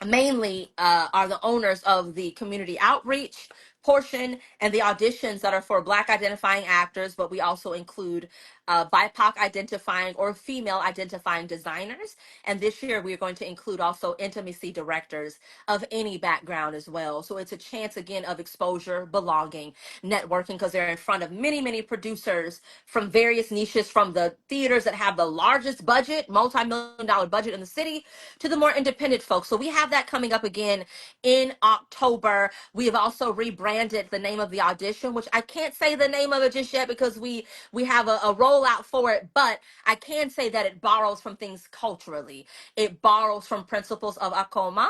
mainly are the owners of the community outreach portion and the auditions that are for Black identifying actors, but we also include BIPOC identifying or female identifying designers. And this year we are going to include also intimacy directors of any background as well. So it's a chance again of exposure, belonging, networking, because they're in front of many, many producers from various niches, from the theaters that have the largest budget, multi-million dollar budget in the city, to the more independent folks. So we have that coming up again in October. We have also rebranded the name of the audition, which I can't say the name of it just yet because we have a rollout for it, but I can say that it borrows from things culturally. It borrows from principles of Akoma.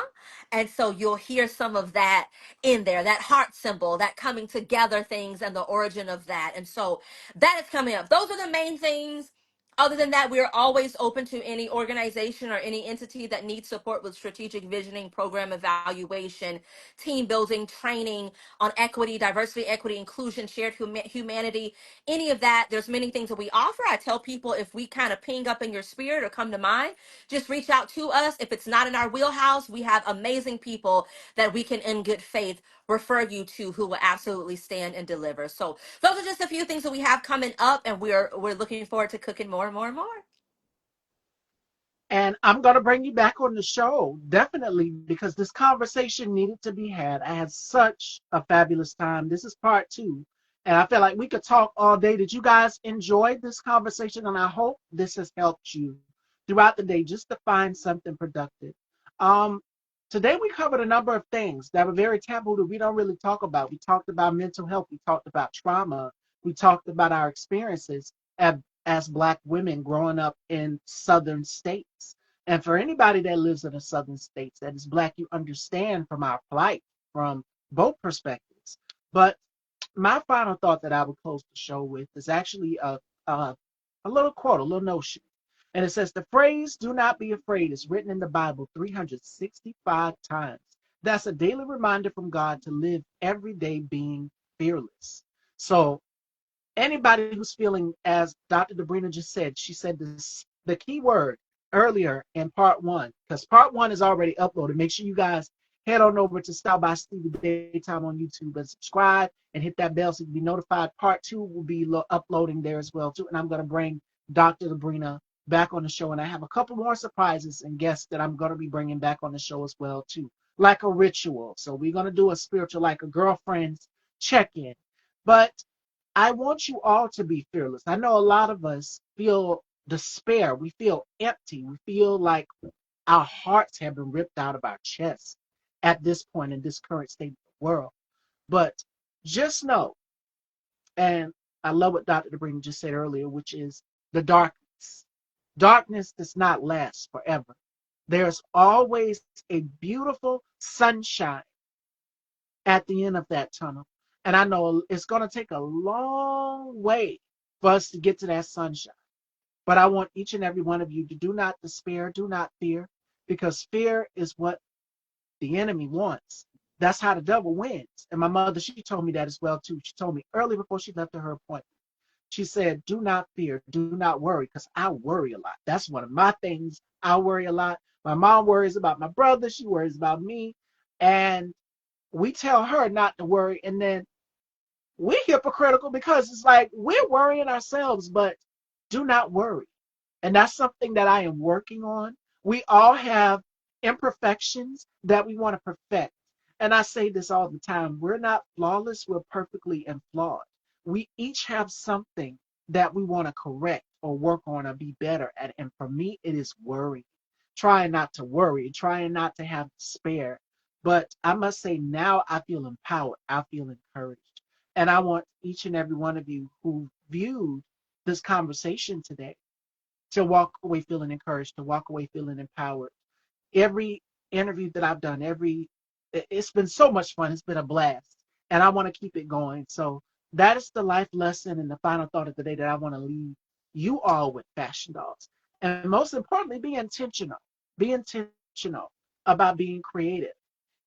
And so you'll hear some of that in there, that heart symbol, that coming together things and the origin of that. And so that is coming up. Those are the main things. Other than that, we are always open to any organization or any entity that needs support with strategic visioning, program evaluation, team building, training on equity, diversity, equity, inclusion, shared humanity, any of that. There's many things that we offer. I tell people, if we kind of ping up in your spirit or come to mind, just reach out to us. If it's not in our wheelhouse, we have amazing people that we can, in good faith, refer you to who will absolutely stand and deliver. So those are just a few things that we have coming up, and we're looking forward to cooking more and more and more. And I'm going to bring you back on the show, definitely, because this conversation needed to be had. I had such a fabulous time. This is part two. And I feel like we could talk all day. Did you guys enjoy this conversation? And I hope this has helped you throughout the day just to find something productive. Um, Today we covered a number of things that were very taboo that we don't really talk about. We talked about mental health. We talked about trauma. We talked about our experiences as Black women growing up in Southern states. And for anybody that lives in the Southern states that is Black, you understand from our plight from both perspectives. But my final thought that I would close the show with is actually a, a little quote, a little notion. And it says, the phrase, do not be afraid, is written in the Bible 365 times. That's a daily reminder from God to live every day being fearless. So anybody who's feeling, as Dr. Dabrina just said, she said this, the key word earlier in part one, because part one is already uploaded. Make sure you guys head on over to Style by Stevie Daytime on YouTube and subscribe and hit that bell so you can be notified. Part two will be uploading there as well too. And I'm going to bring Dr. Dabrina back on the show, and I have a couple more surprises and guests that I'm going to be bringing back on the show as well too, like a ritual. So we're going to do a spiritual, like a girlfriend's check-in. But I want you all to be fearless. I know a lot of us feel despair. We feel empty. We feel like our hearts have been ripped out of our chests at this point in this current state of the world. But just know, and I love what Dr. DeBring just said earlier, which is the darkness. Darkness does not last forever. There's always a beautiful sunshine at the end of that tunnel. And I know it's going to take a long way for us to get to that sunshine. But I want each and every one of you to do not despair, do not fear, because fear is what the enemy wants. That's how the devil wins. And my mother, she told me that as well, too. She told me early before she left to her appointment. She said, do not fear, do not worry, because I worry a lot. That's one of my things. I worry a lot. My mom worries about my brother. She worries about me. And we tell her not to worry, and then we're hypocritical because it's like we're worrying ourselves, but do not worry. And that's something that I am working on. We all have imperfections that we want to perfect. And I say this all the time, we're not flawless, we're perfectly and flawed. We each have something that we want to correct or work on or be better at. And for me, it is worry. Trying not to worry, trying not to have despair. But I must say now I feel empowered. I feel encouraged. And I want each and every one of you who viewed this conversation today to walk away feeling encouraged, to walk away feeling empowered. Every interview that I've done, it's been so much fun. It's been a blast. And I want to keep it going. So that is the life lesson and the final thought of the day that I want to leave you all with, fashion dolls. And most importantly, be intentional. Be intentional about being creative.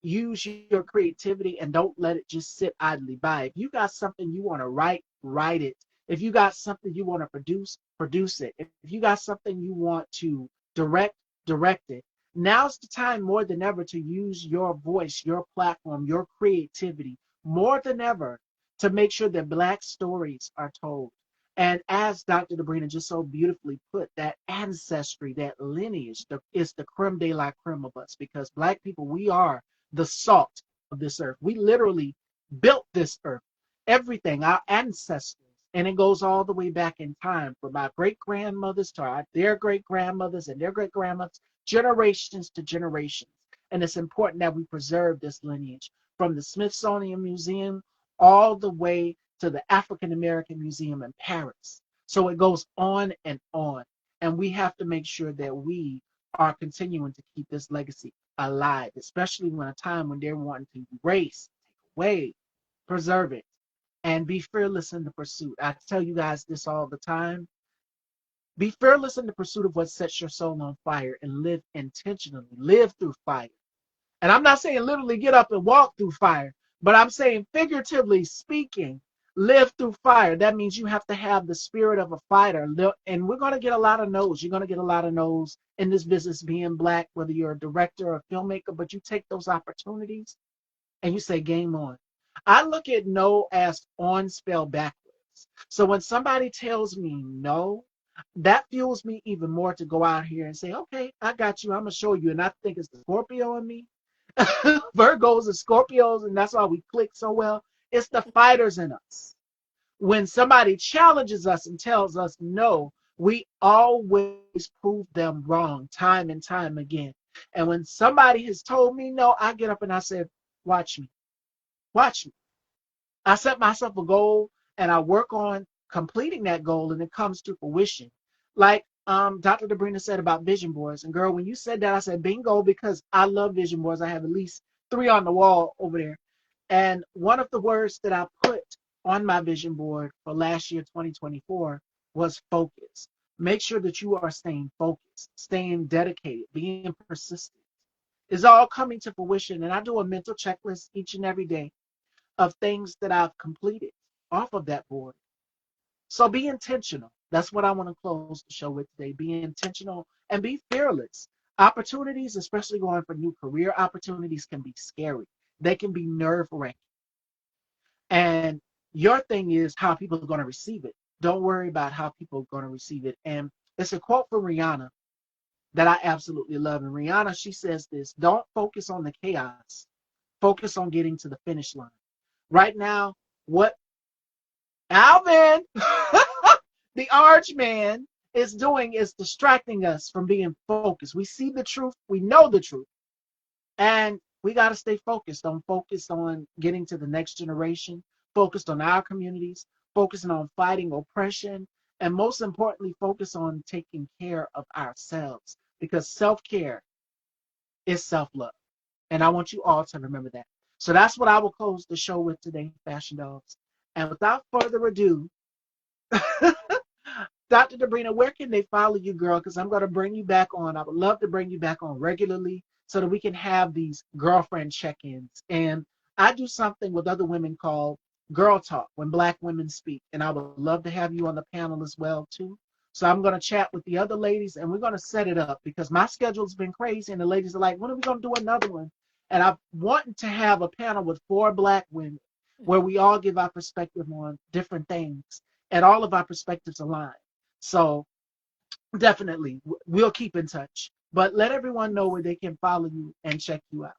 Use your creativity and don't let it just sit idly by. If you got something you want to write, write it. If you got something you want to produce, produce it. If you got something you want to direct, direct it. Now's the time more than ever to use your voice, your platform, your creativity more than ever to make sure that Black stories are told. And as Dr. Dabrina just so beautifully put, that ancestry, that lineage is the creme de la creme of us, because Black people, we are the salt of this earth. We literally built this earth, everything, our ancestors. And it goes all the way back in time from our great grandmothers to their great grandmothers and their great grandmothers, generations to generations. And it's important that we preserve this lineage from the Smithsonian Museum all the way to the African American Museum in Paris. So it goes on and on. And we have to make sure that we are continuing to keep this legacy alive, especially when a time when they're wanting to erase, take away, preserve it, and be fearless in the pursuit. I tell you guys this all the time. Be fearless in the pursuit of what sets your soul on fire and live intentionally. Live through fire. And I'm not saying literally get up and walk through fire, but I'm saying figuratively speaking, live through fire. That means you have to have the spirit of a fighter. And we're going to get a lot of no's. You're going to get a lot of no's in this business being Black, whether you're a director or a filmmaker, but you take those opportunities and you say game on. I look at no as on spelled backwards. So when somebody tells me no, that fuels me even more to go out here and say, okay, I got you. I'm going to show you. And I think it's the Scorpio in me. Virgos and Scorpios, and that's why we click so well. It's the fighters in us. When somebody challenges us and tells us no, we always prove them wrong time and time again. And when somebody has told me no, I get up and I said, watch me, watch me. I set myself a goal and I work on completing that goal and it comes to fruition. Like Dr. Dabrina said about vision boards. And girl, when you said that, I said bingo because I love vision boards. I have at least 3 on the wall over there. And one of the words that I put on my vision board for last year, 2024, was focus. Make sure that you are staying focused, staying dedicated, being persistent. It's all coming to fruition. And I do a mental checklist each and every day of things that I've completed off of that board. So be intentional. That's what I want to close the show with today. Be intentional and be fearless. Opportunities, especially going for new career opportunities, can be scary. They can be nerve wracking. And your thing is how people are going to receive it. Don't worry about how people are going to receive it. And it's a quote from Rihanna that I absolutely love. And Rihanna, she says this: don't focus on the chaos, focus on getting to the finish line. Right now, what Alvin, the Archman, is doing is distracting us from being focused. We see the truth, we know the truth, and we got to stay focused on getting to the next generation, focused on our communities, focusing on fighting oppression, and most importantly, focus on taking care of ourselves because self-care is self-love. And I want you all to remember that. So that's what I will close the show with today, Fashion Dogs. And without further ado, Dr. Dabrina, where can they follow you, girl? Because I'm going to bring you back on. I would love to bring you back on regularly so that we can have these girlfriend check-ins. And I do something with other women called Girl Talk when Black women speak. And I would love to have you on the panel as well, too. So I'm going to chat with the other ladies and we're going to set it up because my schedule's been crazy and the ladies are like, when are we going to do another one? And I want to have a panel with 4 Black women where we all give our perspective on different things and all of our perspectives align. So definitely, we'll keep in touch. But let everyone know where they can follow you and check you out.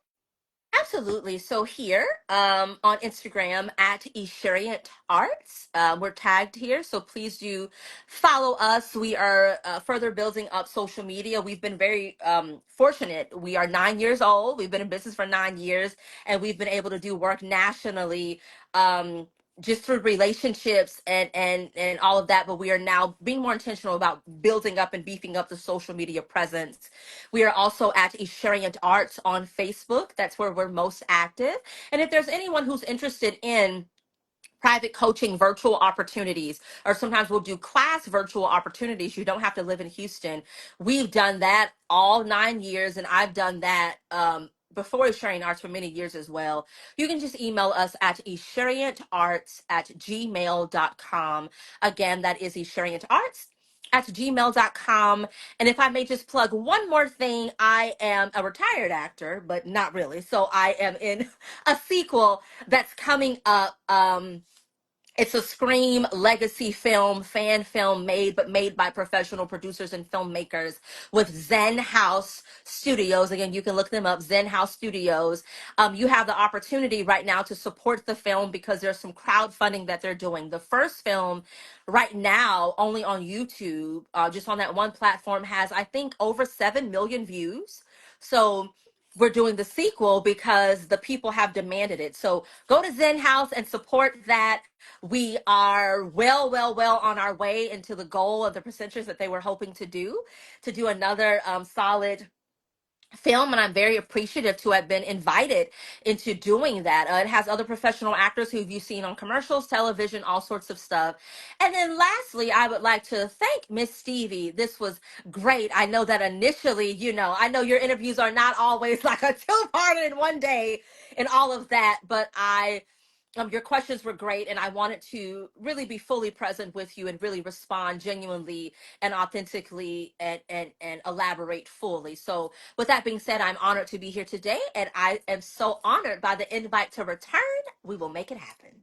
Absolutely. So here on Instagram at Esurient Arts, we're tagged here. So please do follow us. We are further building up social media. We've been very fortunate. We are 9 years old. We've been in business for 9 years, and we've been able to do work nationally. Just through relationships and all of that, but we are now being more intentional about building up and beefing up the social media presence. We are also at Esurient Arts on Facebook. That's where we're most active. And if there's anyone who's interested in private coaching virtual opportunities, or sometimes we'll do class virtual opportunities, you don't have to live in Houston. We've done that all 9 years, and I've done that before Esurient Arts for many years as well. You can just email us at esurientarts@gmail.com. Again, that is esurientarts@gmail.com. And if I may just plug one more thing, I am a retired actor, but not really. So I am in a sequel that's coming up. It's a Scream legacy film, fan film made by professional producers and filmmakers with Zen House Studios. Again, you can look them up, Zen House Studios. You have the opportunity right now to support the film because there's some crowdfunding that they're doing. The first film right now, only on YouTube, just on that one platform, has, I think, over 7 million views. So we're doing the sequel because the people have demanded it. So go to Zen House and support that. We are well on our way into the goal of the percentages that they were hoping to do another solid film, and I'm very appreciative to have been invited into doing that. It has other professional actors who you've seen on commercials, television, all sorts of stuff. And then lastly, I would like to thank Miss Stevie. This was great. I know that initially, I know your interviews are not always like a two-parter in one day and all of that, but your questions were great, and I wanted to really be fully present with you and really respond genuinely and authentically and elaborate fully. So, with that being said, I'm honored to be here today, and I am so honored by the invite to return. We will make it happen.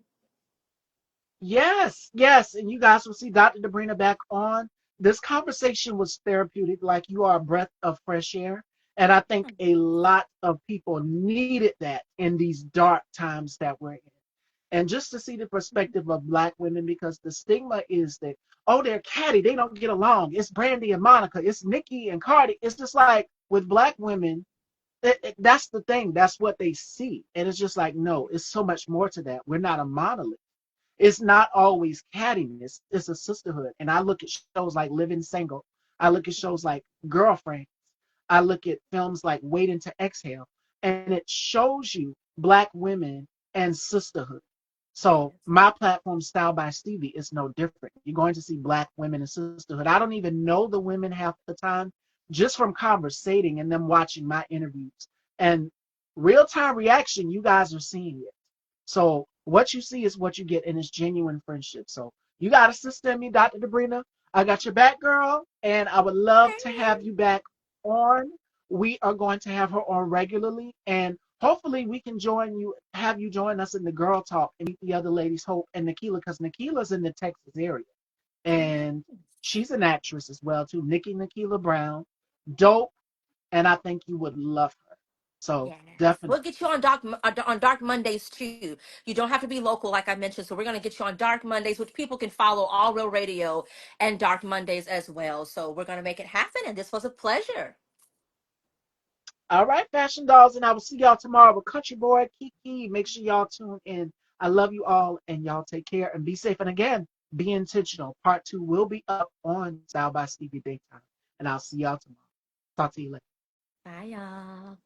Yes, yes. And you guys will see Dr. Dabrina back on. This conversation was therapeutic, like you are a breath of fresh air. And I think a lot of people needed that in these dark times that we're in. And just to see the perspective of Black women, because the stigma is that, oh, they're catty, they don't get along. It's Brandy and Monica, it's Nikki and Cardi. It's just like, with black women, that's the thing. That's what they see. And it's just like, no, it's so much more to that. We're not a monolith. It's not always cattiness. It's a sisterhood. And I look at shows like Living Single. I look at shows like Girlfriends. I look at films like Waiting to Exhale. And it shows you black women and sisterhood. So Yes. my platform, Style by Stevie, is no different. You're going to see black women and sisterhood. I don't even know the women half the time, just from conversating and them watching my interviews. And real time reaction, you guys are seeing it. So what you see is what you get, and it's genuine friendship. So you got a sister in me, Dr. Dabrina. I got your back, girl, and I would love to have Hey. you back on. We are going to have her on regularly, and hopefully we can have you join us in the girl talk and meet the other ladies, Hope and Nikila, because Nikila's in the Texas area, and Yes. she's an actress as well too. Nikki Nikila Brown, dope, and I think you would love her. So Yes, definitely. we'll get you on Dark Mondays too. You don't have to be local, like I mentioned. So we're gonna get you on Dark Mondays, which people can follow All Real Radio and Dark Mondays as well. So we're gonna make it happen, and this was a pleasure. All right, fashion dolls, and I will see y'all tomorrow with Country Boy Kiki. Make sure y'all tune in. I love you all, and y'all take care and be safe. And again, be intentional. Part 2 will be up on Style by Stevie Daytime. And I'll see y'all tomorrow. Talk to you later. Bye, y'all.